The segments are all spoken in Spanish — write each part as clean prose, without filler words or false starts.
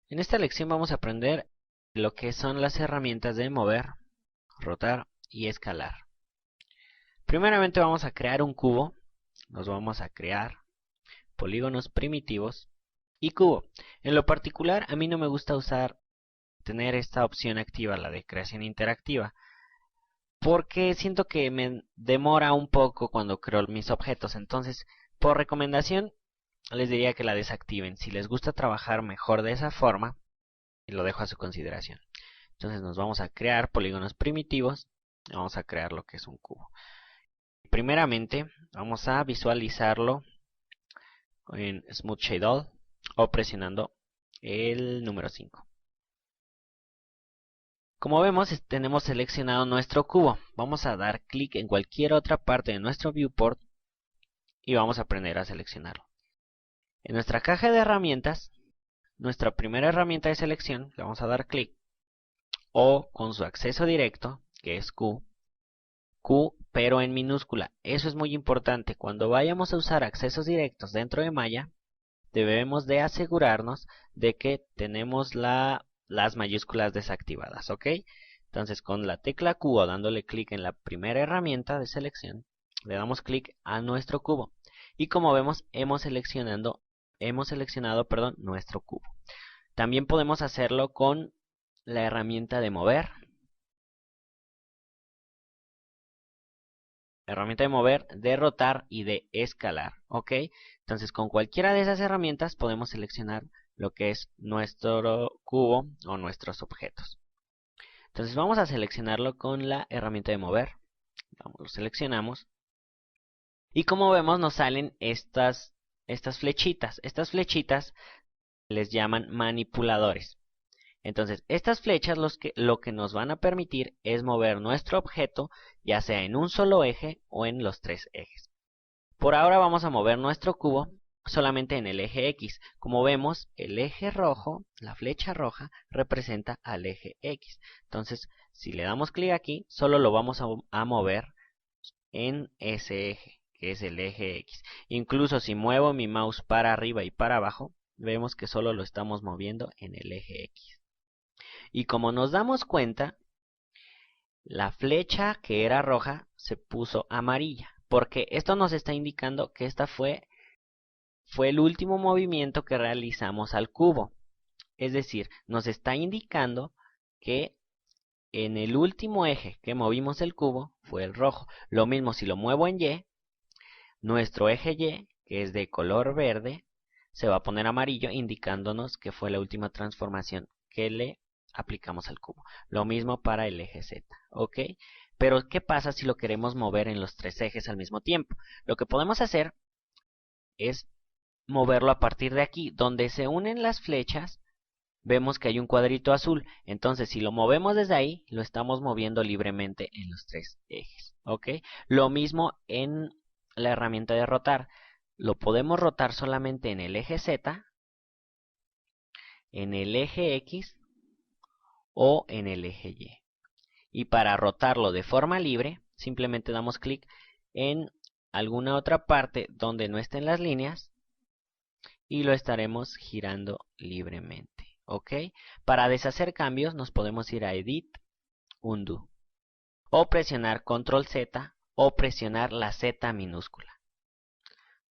En esta lección vamos a aprender lo que son las herramientas de mover, rotar y escalar. Primeramente vamos a crear un cubo. Nos vamos a crear polígonos primitivos y cubo. En lo particular, a mí no me gusta tener esta opción activa, la de creación interactiva, porque siento que me demora un poco cuando creo mis objetos. Entonces, por recomendación, les diría que la desactiven. Si les gusta trabajar mejor de esa forma, lo dejo a su consideración. Entonces nos vamos a crear polígonos primitivos. Vamos a crear lo que es un cubo. Primeramente vamos a visualizarlo en Smooth Shade All o presionando el número 5. Como vemos, tenemos seleccionado nuestro cubo. Vamos a dar clic en cualquier otra parte de nuestro viewport y vamos a aprender a seleccionarlo. En nuestra caja de herramientas, nuestra primera herramienta de selección, le vamos a dar clic, o con su acceso directo, que es Q, pero en minúscula. Eso es muy importante. Cuando vayamos a usar accesos directos dentro de Maya, debemos de asegurarnos de que tenemos las mayúsculas desactivadas, ¿ok? Entonces con la tecla Q o dándole clic en la primera herramienta de selección, le damos clic a nuestro cubo. Y como vemos, hemos seleccionado, nuestro cubo. También podemos hacerlo con la herramienta de mover. De rotar y de escalar, ¿ok? Entonces con cualquiera de esas herramientas podemos seleccionar lo que es nuestro cubo o nuestros objetos. Entonces vamos a seleccionarlo con la herramienta de mover. Lo seleccionamos. Y como vemos nos salen estas flechitas. Estas flechitas les llaman manipuladores. Entonces, estas flechas lo que nos van a permitir es mover nuestro objeto, ya sea en un solo eje o en los tres ejes. Por ahora vamos a mover nuestro cubo solamente en el eje X. Como vemos, el eje rojo, la flecha roja, representa al eje X. Entonces, si le damos clic aquí, solo lo vamos a mover en ese eje, que es el eje X. Incluso si muevo mi mouse para arriba y para abajo, vemos que solo lo estamos moviendo en el eje X. Y como nos damos cuenta, la flecha que era roja se puso amarilla, porque esto nos está indicando que esta fue el último movimiento que realizamos al cubo. Es decir, nos está indicando que en el último eje que movimos el cubo fue el rojo. Lo mismo si lo muevo en Y, nuestro eje Y, que es de color verde, se va a poner amarillo indicándonos que fue la última transformación que le aplicamos al cubo. Lo mismo para el eje Z, ¿ok? Pero ¿qué pasa si lo queremos mover en los tres ejes al mismo tiempo? Lo que podemos hacer es moverlo a partir de aquí, donde se unen las flechas, vemos que hay un cuadrito azul. Entonces, si lo movemos desde ahí, lo estamos moviendo libremente en los tres ejes, ¿ok? Lo mismo en la herramienta de rotar. Lo podemos rotar solamente en el eje Z, en el eje X o en el eje Y. Y para rotarlo de forma libre, simplemente damos clic en alguna otra parte donde no estén las líneas y lo estaremos girando libremente, ¿ok? Para deshacer cambios nos podemos ir a Edit, Undo, o presionar Control Z o presionar la Z minúscula.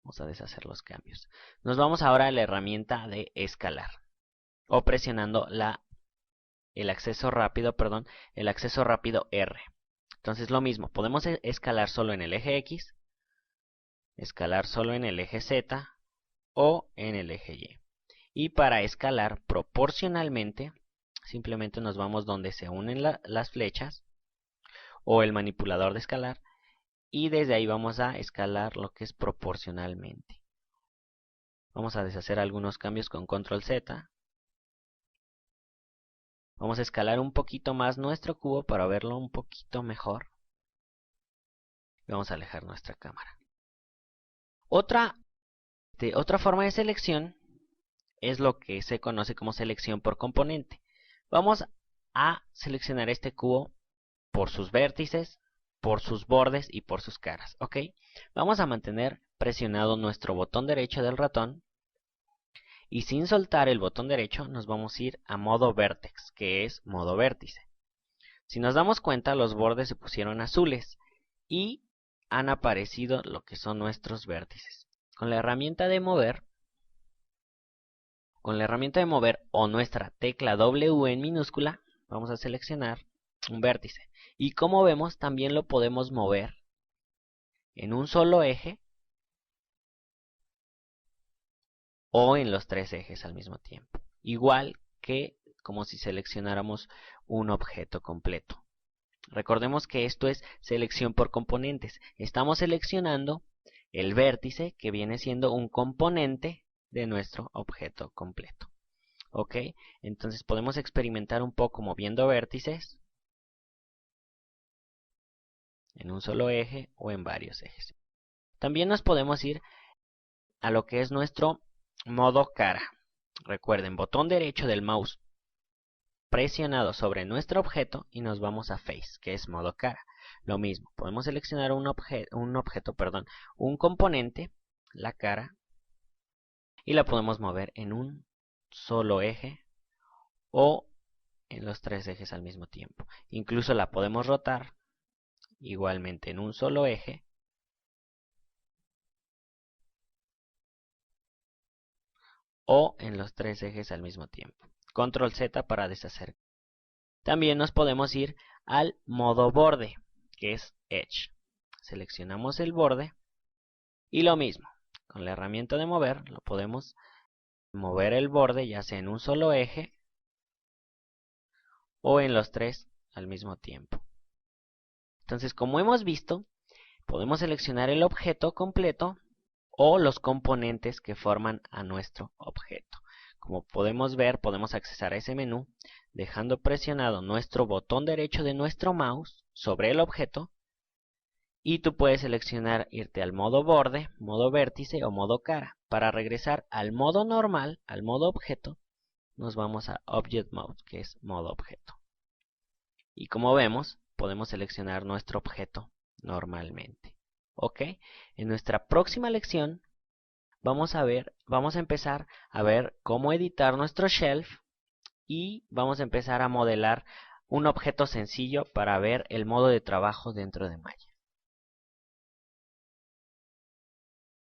Vamos a deshacer los cambios. Nos vamos ahora a la herramienta de escalar, o presionando el acceso rápido R. Entonces lo mismo, podemos escalar solo en el eje X, escalar solo en el eje Z o en el eje Y. Y para escalar proporcionalmente, simplemente nos vamos donde se unen las flechas o el manipulador de escalar y desde ahí vamos a escalar lo que es proporcionalmente. Vamos a deshacer algunos cambios con Control Z. Vamos a escalar un poquito más nuestro cubo para verlo un poquito mejor. Y vamos a alejar nuestra cámara. Otra forma de selección es lo que se conoce como selección por componente. Vamos a seleccionar este cubo por sus vértices, por sus bordes y por sus caras, ¿ok? Vamos a mantener presionado nuestro botón derecho del ratón Y sin soltar el botón derecho nos vamos a ir a modo Vertex, que es modo vértice. Si nos damos cuenta, los bordes se pusieron azules y han aparecido lo que son nuestros vértices. Con la herramienta de mover o nuestra tecla W en minúscula, vamos a seleccionar un vértice. Y como vemos, también lo podemos mover en un solo eje o en los tres ejes al mismo tiempo. Igual que como si seleccionáramos un objeto completo. Recordemos que esto es selección por componentes. Estamos seleccionando el vértice que viene siendo un componente de nuestro objeto completo. ¿Ok? Entonces podemos experimentar un poco moviendo vértices en un solo eje o en varios ejes. También nos podemos ir a lo que es nuestro modo cara. Recuerden, botón derecho del mouse presionado sobre nuestro objeto y nos vamos a Face, que es modo cara. Lo mismo, podemos seleccionar un componente, la cara, y la podemos mover en un solo eje o en los tres ejes al mismo tiempo. Incluso la podemos rotar igualmente en un solo eje o en los tres ejes al mismo tiempo. Control Z para deshacer. También nos podemos ir al modo borde, que es Edge. Seleccionamos el borde y lo mismo, con la herramienta de mover, lo podemos mover el borde ya sea en un solo eje o en los tres al mismo tiempo. Entonces, como hemos visto, podemos seleccionar el objeto completo o los componentes que forman a nuestro objeto. Como podemos ver, podemos accesar a ese menú dejando presionado nuestro botón derecho de nuestro mouse sobre el objeto y tú puedes seleccionar irte al modo borde, modo vértice o modo cara. Para regresar al modo normal, al modo objeto, nos vamos a Object Mode, que es modo objeto. Y como vemos, podemos seleccionar nuestro objeto normalmente. ¿Ok? En nuestra próxima lección vamos a empezar a ver cómo editar nuestro shelf y vamos a empezar a modelar un objeto sencillo para ver el modo de trabajo dentro de Maya.